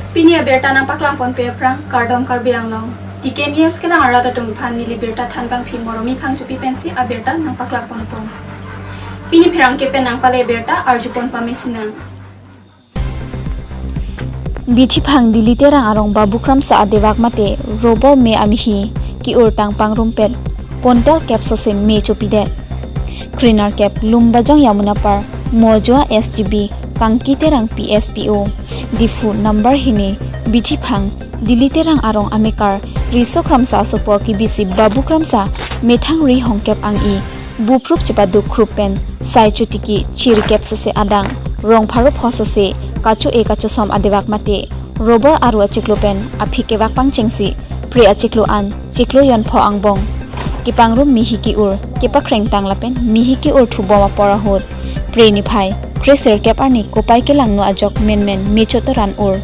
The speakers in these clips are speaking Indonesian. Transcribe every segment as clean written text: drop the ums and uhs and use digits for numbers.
Pinia berta nampak lampon peprang kardom karbiang long. Tiken yes kena arada tumpan nili berta tanbang pi moromi pang cupi pensi a berta nampak lampon pom. Pini perang kepen nang pale berta arjupon pamisinang. Bithi phang dili terang arong babukram sa adewak mate robor me amihi ki urtang pangrumpet pontel cap sose me chopidet krinar cap lumbajong yamuna par mojwa SGB kangki terang PSPO difu number hini bithi phang dili terang arong amekar risokram sa sopo ki bisi babukram sa methang ri hongkep angi buprup chepa dukrupen sai chutiki chir cap sose adang rong pharup hosose kacho som adewak mate robor aru achiklopen aphike wak pang chengsi pre achiklo an chiklo yon pho angbong kipangrum mihiki ur kipakreng tanglapen mihiki ur thuboma porahot pre ni phai kreser kep ani kopai ke langno ajok men mechotoran ur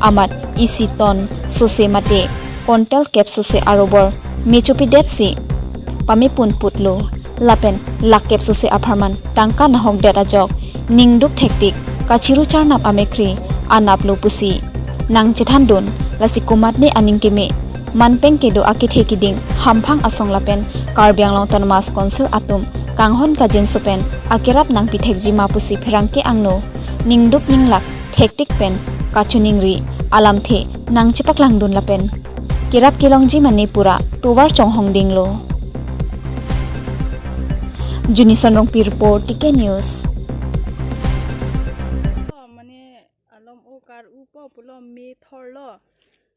amat isi ton sose mate kontel kep sose arobor mechopi detsi pamipun putlo lapen lakkep sose apharman tangka nahok det ajok ningduk thektik kachiru charnap amekri anap lo pusi nang chethandon lasi kumatne aningkeme manpeng kedo akithe kiding hamphang asong lapen karbiang long tonmas council atum kanghon kajen sopen akirap nang pithekji mapusi pherangke angno ningduk ninglak thektik pen kachuningri alamthe nang chipak langdun lapen kirap kilongji mane pura towar chonghong dinglo Junison Rongpi report TK News kar upo pulo mi thorlo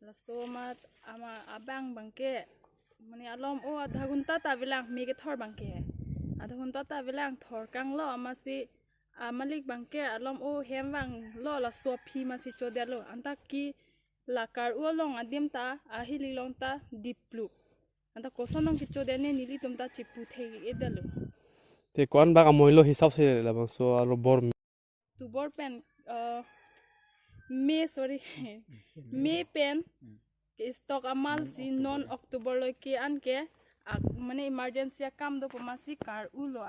lasto mat ama abang bangke mane alom o adha gunta ta bilang mi ke thor bangke adha gunta ta bilang thor kang lo amasi malik bangke alom o hemwang lo la sopi masi chodelo anta ki la kar u long adim ta ahili long ta diplu anta kosonong ki chodene nili tumta chipu thei edalo te kon ba amoilo hisab se labang so alo bor tu bor pen May pen stock amal si non October lo ke anke mane emergency kam do pamasi kar ulo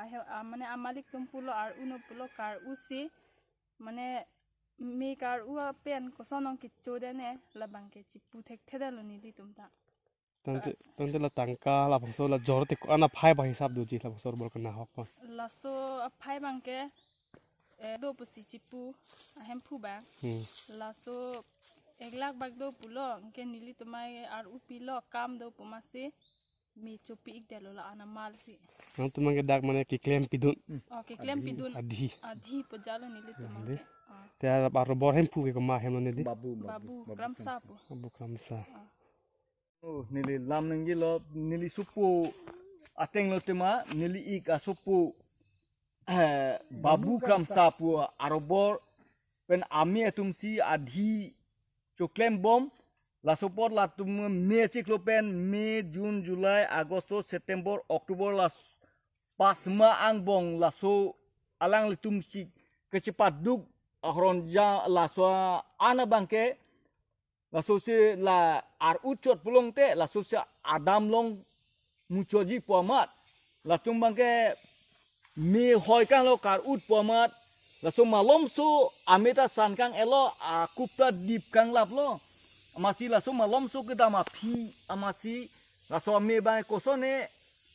mane amalik tumpulo ar uno pulo kar usi mane me kar u pen ko sonong ki chodene labang ke chipu thek thedalo ni di tumta tante la tangka la bangso la jorte ko ana phai ba hisab du ji la bangso bor kana hok pa laso phai bangke do pusi chipu ahem phu bang laso eglak bag do pulo ke nili tumai ar upilo kam do pumasi mi chopi ik delo la ana mal si nang tumang ke dak mane ki claim pidun okay claim pidun adhi pajalo nili tumai te ar bar bor hem phu ke ma hem ne di babu kramsa pu babu kramsa nili lam nanggi lo nili supu ateng lo tema nili ik asupu babu kramsa pu arobor pen ami atungsi adhi choklem bom la support la tum me chiklopen me june july agosto september october la pasma angbong la so alang litum si kecepat duk ahron ja la so ana bangke la so se la ar uchot pulong te la so se adam long muchoji pomat la tum bangke me hoi kang lo kar ut pomat la so malom so ameta san kang elo akupta dip kang lap lo amasi la so malom so kita ma phi amasi la so me ba ko so ne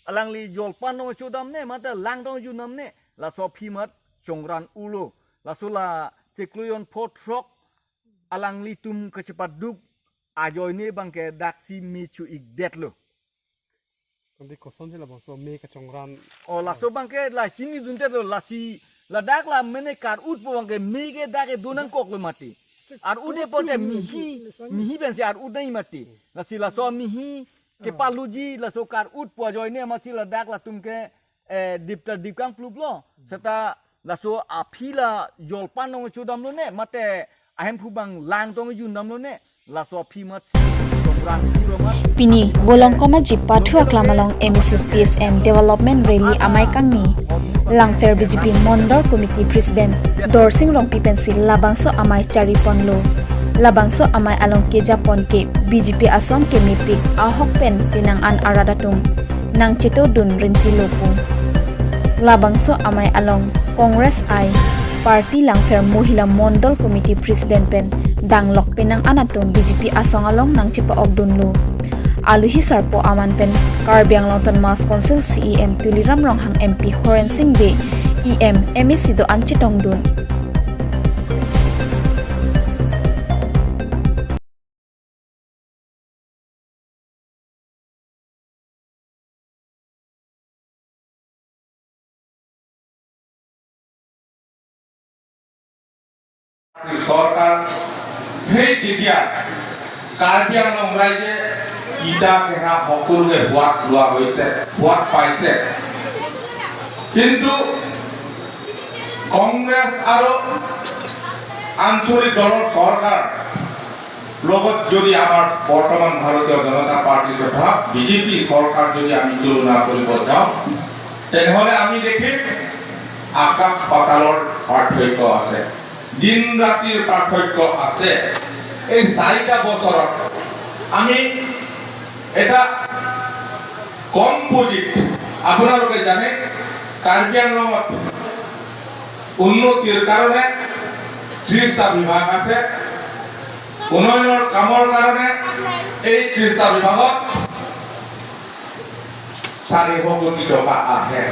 alang li jol pan no chodam ne mata lang dong ju nam ne la so phi mat chongran ulo la so la tekluyon pot trok alang li tum kecepat duk ajoy ne bangke daksi mi chu ik detlo tante koson se la bangso me ka chongran o la so bangke la sini dunte lo la si la dak la mene kar ut po bangke mi ke dak e donan kok le mati ar ude pote mihi ben se ar ud nai mati la si la so mihi ke paluji la so kar ut po joy ne masi la dak la tumke dipta dipkang plub lo serta la so apila jolpan no chudam lo ne mate ahem phubang lang tong ju nam lo ne la so phi mat Pini volong koma jipa thua klamalong MEC Peace and Development Rally amai kangni Langfer BJP Mondor Committee President Dorsing Rongpi Pensil labangso amai chari ponlo labangso amai along keja pon ke BJP Asom ke mipik ahok pen pinang an aradatum nang chito dun rinti lopu labangso amai along Congress I Party Langfer Mohila Mondol Committee President pen danglok penang anatun BJP asong along nang chipa ogdunlu aluhi sarpo aman pen Karbi Anglong ton Mass Council CEM Tuliram Rong hang MP Horen Singh Be EM MEC do anchitong dun সরকার সেই তেতিয়া কাৰ্বি আংলং ৰাইজে কিতা কেহা সকলোকে হোৱাত লোৱা হৈছে হোৱাত পাইছে কিন্তু কংগ্ৰেছ আৰু আঞ্চলিক দলৰ চৰকাৰ লগত যদি আমাৰ বৰ্তমান ভাৰতীয় জনতা পাৰ্টি তথা বিজেপি চৰকাৰ যদি আমি তুলনা কৰিব যাওঁ তেনেহ'লে আমি দেখিম আকাশ পাতালৰ পাৰ্থক্য আছে দিন ৰাতিৰ পাৰ্থক্য আছে এই 4টা বছৰত আমি এটা কম পুঁজিত আপোনালোকে জানে কাৰ্বি আংলঙত উন্নতিৰ কাৰণে 30টা বিভাগ আছে উন্নয়নৰ কামৰ কাৰণে এই 30টা বিভাগত 400 কোটি টকা আহে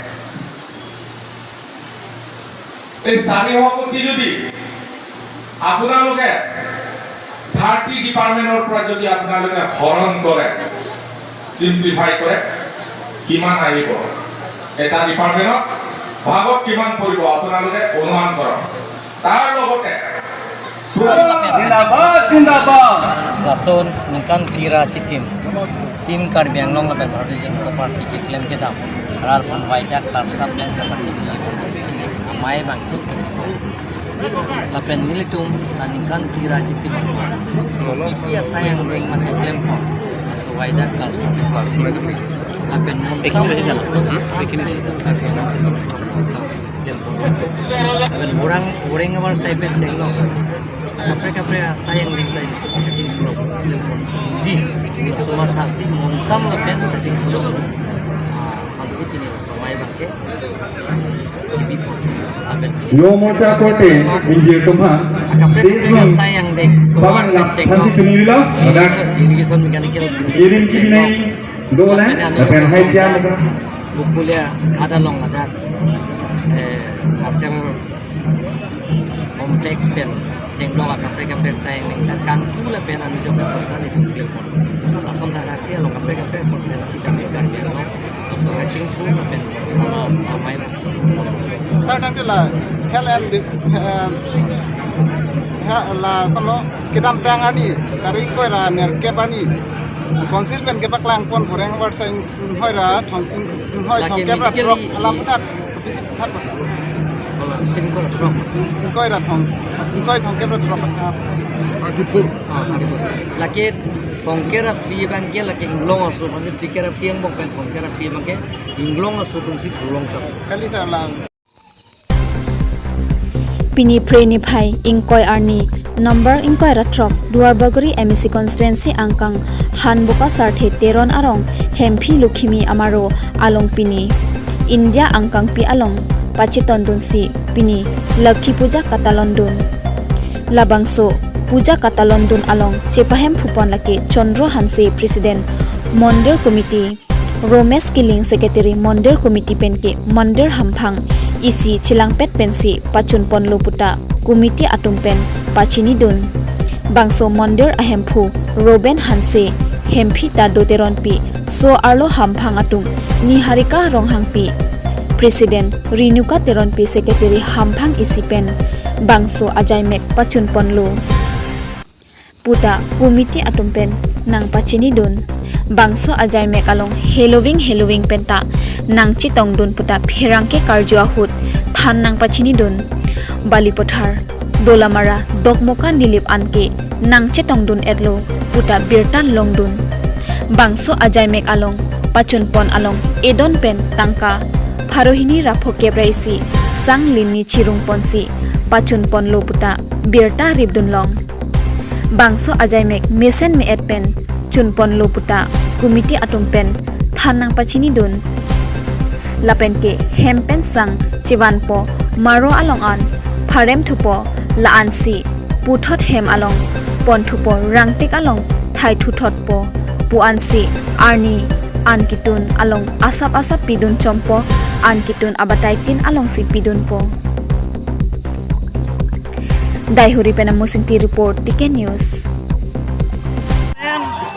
এই 400 কোটি যদি আপোনালোকে 30 ডিপাৰ্টমেন্টৰ পৰা যদি আপোনালোকে হৰণ কৰে সিম্পলিফাই কৰে কিমান আহিব এটা ডিপাৰ্টমেন্টত ভাগত কিমান পৰিব আপোনালোকে অনুমান কৰক তাৰ লগতে জিন্দাবাদ Lason ningkan kira tim Karbi Anglong atau Bharatiya Janata Party ke klaim ke dam aral pon waida klarsam yang dapat ini amai bangkit lapen nilitum na ningkan kira citim iya sayang deng man klaim pon so waida klarsam yang party lapen monsam bikin itu Karbi Anglong lapen orang awal saya penceng kapre sayang ding tadi kacing dulu ji semua taksi monsam lepen kacing dulu hasil ini semua bangke Yo mocha kote minjir tumha season sayang ding bawan lak pasi sunila ada irrigation mechanical irin kini dolan lepen haijan bukulia ada long ada macam kompleks pen jenglong akan mereka sayang nih kan pula pen anu jauh besar itu telepon langsung tak aksi along mereka konsensi kami kan biar langsung ngacing pun pen sama ramai Saya nanti lah Helen lah solo kita tangani taring koi ra ner ke pani konsil pen ke paklang pon poreng war sai hoi ra thong thong ke ra drop alam tak bisi phat basa kalau sini kau drop koi ra thong ke ra drop laki pongkera pi bangke laki inglong asu masih pikir tiang bok pen pongkera pi bangke inglong asu fungsi tulong cak kali sa lang Pini preni phai ingkoi arni number ingkoi ratrok Duarbaguri MEC constituency angkang hanboka sarthe teron arong hempi lukhimi amaro along pini India angkang pi along pachitondun si pini Lakhi puja katalondun labangso puja katalondun along chepahem phupon laki Chandra Hanse president Mondir committee Romesh Killing secretary Mondir committee penke Mondir hamphang isi chilangpet pensi pachun ponlo puta komiti atumpen pachini dun bangso mondir ahemphu Roben Hanse hempi ta doteron pi so arlo hamphang atum ni harika ronghang pi president Rinuka teron pi secretary hamphang isi pen bangso ajaimek pachun ponlo puta komiti atumpen nang pachini dun bangso ajaimek along Halloween penta nangchi tongdun puta pherangke karjo ahut than nang pachini dun balipothar dolamara dogmoka nilip anke nangche tongdun etlo puta birtan longdun bangso ajaimek along pachun pon along edon pen tangka pharohini rapho kebraisi sanglini chirung ponsi pachun pon lo puta birta ribdun long bangso ajaimek mesen me et pen chunpon lo puta komiti atumpen than nang pachini dun lapenke hempen sang chiwanpo maro along an pharem thupo laansi puthot hem along pon thupo rangtik along thai thuthot po puan si arni an kitun along asap pidun chompo an kitun abatai tin along si pidun po daihuri pena musinti report TK News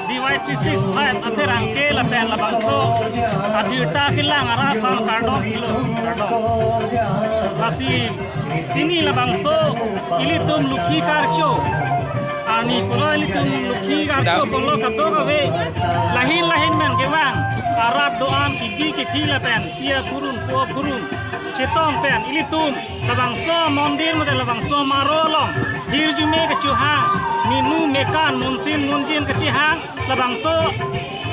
DY365 aperang ke la pen la bangso adirta kilang arah pang kardom kilo kasi ini la bangso ilitum lukhi karcho ani pulo ilitum lukhi karcho polo kato kawe lahin men kewang arab doam kibi ki la pen tia kurun po kurun cetong pen ilitum la bangso mondir mate la bangso marolong dirjume kecuhang minu mekan munjin kecihang labangso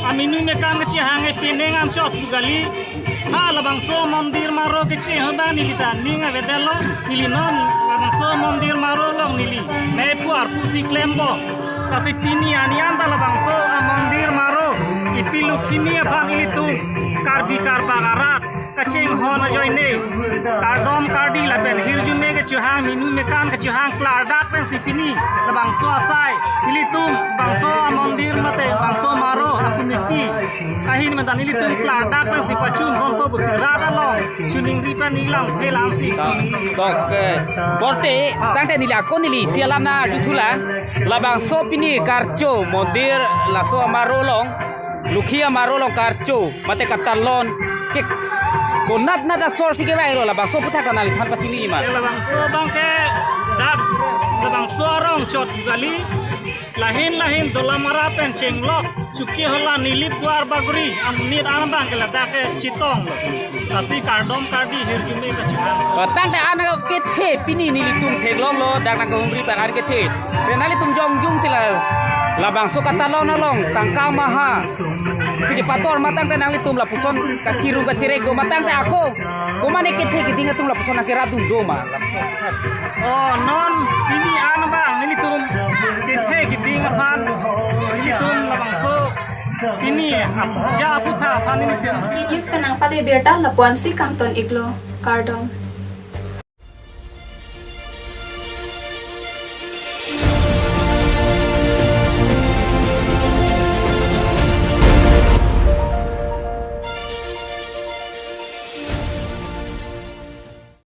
aminu mekan kecihang e pinengan shot bugali ha labangso mondir maro kecih hoba nilita ninga vedelo nilinon labangso mondir maro long nili nepu arpusi klembo kasi pini anian labangso mondir maro ipilu kimia bang ilitu karbi karbagarat kacing hona joine kardom kardi lapen hirjume kecuhang minu mekan kecuhang kladak pen sipini labangso asai ilitum bangso mondir mate bangso maro akumiti ahin mentan ilitum kladak pen sipacun honpo busira dalong chuning ripan nilang helang si tok borte tangte nila konili sialana dutula labangso pini karcho mondir laso marolong lukhia marolong karcho mate katalon ke konat naga source ke bailo labangso puta kanali than pachili ma labangso bangke dab labangso rong chot gali lahin dolamara pen chenglok chuki hola nilip duar baguri amnir anbang ke ladake chitong kasi kardom kardi hirjume ka chitang tangte ana ke the pini nilitum theglong lo dang nang ngri par ke the renali tum jong sila labangso katalon along tangka maha sigi pator matang te nang tum la puson kaciru kacire go matang te ako kumane ke the gidinga tum la puson akira dum doma oh non ini anbang nilitum ke the gidinga pan nilitum labangso ini ja puta pan nilitum News penang pale berta lapuan si kamton iglo kardom